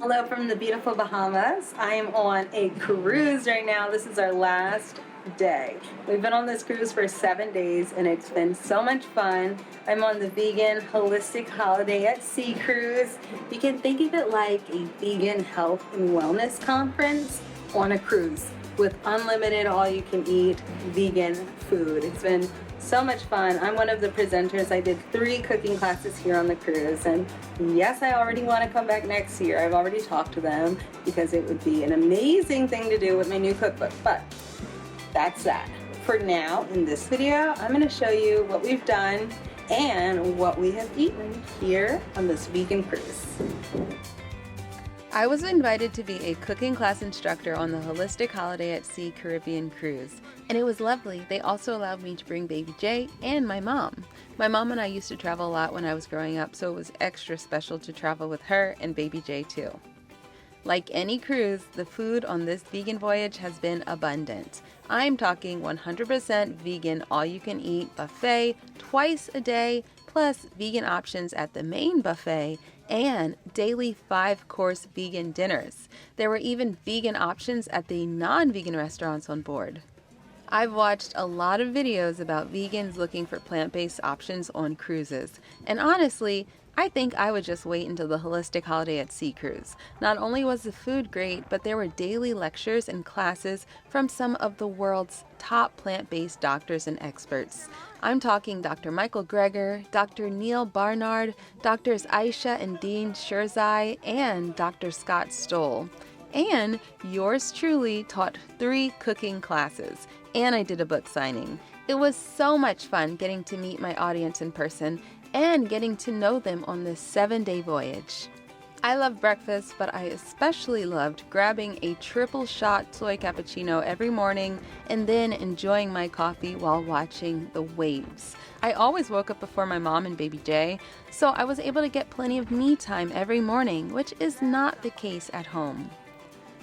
Hello from the beautiful Bahamas. I am on a cruise right now. This is our last day. We've been on this cruise for 7 days and it's been so much fun. I'm on the vegan holistic holiday at sea cruise. You can think of it like a vegan health and wellness conference on a cruise with unlimited all you can eat vegan food. It's been so much fun. I'm one of the presenters. I did 3 cooking classes here on the cruise, and yes, I already want to come back next year. I've already talked to them because it would be an amazing thing to do with my new cookbook, but that's that. For now, in this video, I'm going to show you what we've done and what we have eaten here on this vegan cruise. I was invited to be a cooking class instructor on the Holistic Holiday at Sea Caribbean cruise, and it was lovely. They also allowed me to bring baby Jay and my mom. My mom and I used to travel a lot when I was growing up, so it was extra special to travel with her and baby Jay too. Like any cruise, the food on this vegan voyage has been abundant. I'm talking 100% vegan all-you-can-eat buffet twice a day, plus vegan options at the main buffet, and daily 5-course vegan dinners. There were even vegan options at the non-vegan restaurants on board. I've watched a lot of videos about vegans looking for plant-based options on cruises, and honestly, I think I would just wait until the Holistic Holiday at Sea cruise. Not only was the food great, but there were daily lectures and classes from some of the world's top plant-based doctors and experts. I'm talking Dr. Michael Greger, Dr. Neil Barnard, Drs. Aisha and Dean Sherzai, and Dr. Scott Stoll. And yours truly taught 3 cooking classes, and I did a book signing. It was so much fun getting to meet my audience in person and getting to know them on this 7-day voyage. I love breakfast, but I especially loved grabbing a triple shot soy cappuccino every morning and then enjoying my coffee while watching the waves. I always woke up before my mom and baby Jay, so I was able to get plenty of me time every morning, which is not the case at home.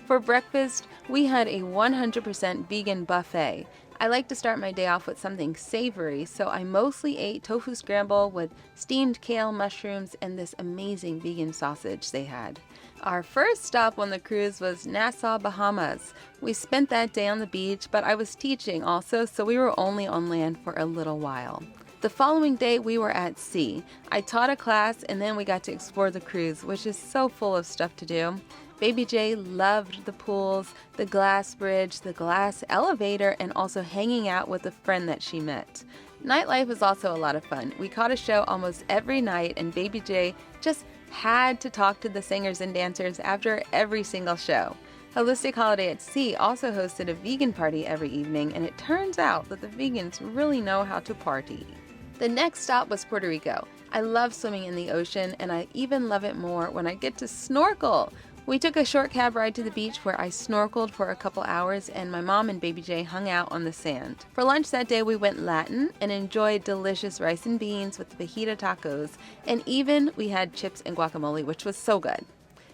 For breakfast, we had a 100% vegan buffet. I like to start my day off with something savory, so I mostly ate tofu scramble with steamed kale, mushrooms, and this amazing vegan sausage they had. Our first stop on the cruise was Nassau, Bahamas. We spent that day on the beach, but I was teaching also, so we were only on land for a little while. The following day, we were at sea. I taught a class, and then we got to explore the cruise, which is so full of stuff to do. Baby Jay loved the pools, the glass bridge, the glass elevator, and also hanging out with a friend that she met. Nightlife was also a lot of fun. We caught a show almost every night, and Baby Jay just had to talk to the singers and dancers after every single show. Holistic Holiday at Sea also hosted a vegan party every evening, and it turns out that the vegans really know how to party. The next stop was Puerto Rico. I love swimming in the ocean, and I even love it more when I get to snorkel. We took a short cab ride to the beach where I snorkeled for a couple hours and my mom and baby Jay hung out on the sand. For lunch that day we went Latin and enjoyed delicious rice and beans with fajita tacos, and even we had chips and guacamole, which was so good.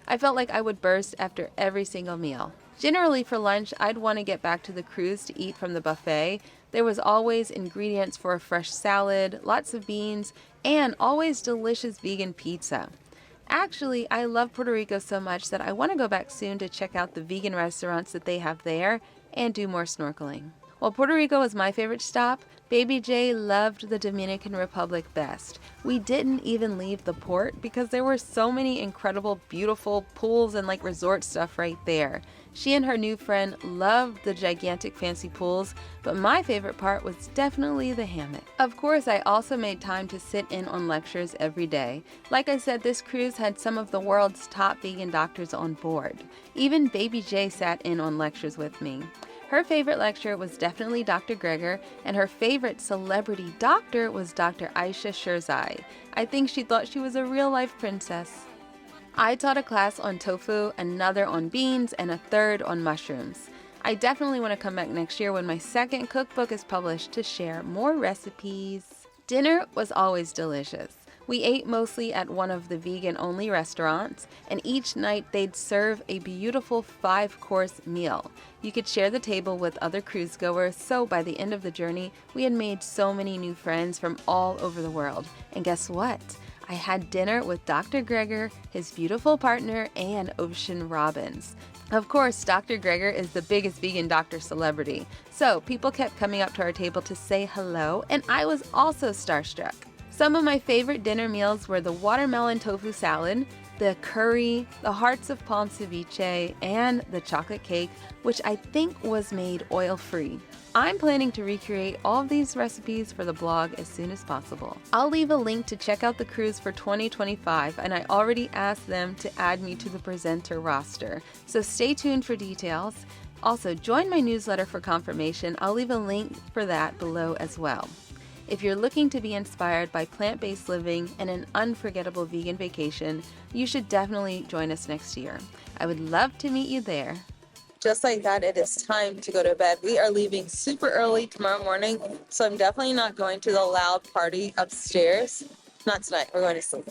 I felt like I would burst after every single meal. Generally for lunch I'd want to get back to the cruise to eat from the buffet. There was always ingredients for a fresh salad, lots of beans, and always delicious vegan pizza. Actually, I love Puerto Rico so much that I want to go back soon to check out the vegan restaurants that they have there and do more snorkeling. While Puerto Rico was my favorite stop, baby Jay loved the Dominican Republic best. We didn't even leave the port because there were so many incredible, beautiful pools and resort stuff right there. She and her new friend loved the gigantic fancy pools, but my favorite part was definitely the hammock. Of course, I also made time to sit in on lectures every day. Like I said, this cruise had some of the world's top vegan doctors on board. Even baby Jay sat in on lectures with me. Her favorite lecture was definitely Dr. Greger, and her favorite celebrity doctor was Dr. Aisha Sherzai. I think she thought she was a real-life princess. I taught a class on tofu, another on beans, and a third on mushrooms. I definitely want to come back next year when my second cookbook is published to share more recipes. Dinner was always delicious. We ate mostly at one of the vegan-only restaurants, and each night they'd serve a beautiful 5-course meal. You could share the table with other cruise goers, so by the end of the journey, we had made so many new friends from all over the world. And guess what? I had dinner with Dr. Greger, his beautiful partner, and Ocean Robbins. Of course, Dr. Greger is the biggest vegan doctor celebrity, so people kept coming up to our table to say hello, and I was also starstruck. Some of my favorite dinner meals were the watermelon tofu salad, the curry, the hearts of palm ceviche, and the chocolate cake, which I think was made oil-free. I'm planning to recreate all of these recipes for the blog as soon as possible. I'll leave a link to check out the cruise for 2025, and I already asked them to add me to the presenter roster, so stay tuned for details. Also, join my newsletter for confirmation. I'll leave a link for that below as well. If you're looking to be inspired by plant-based living and an unforgettable vegan vacation, you should definitely join us next year. I would love to meet you there. Just like that, it is time to go to bed. We are leaving super early tomorrow morning, so I'm definitely not going to the loud party upstairs. Not tonight. We're going to sleep.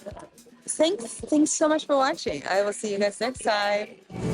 Thanks so much for watching. I will see you guys next time.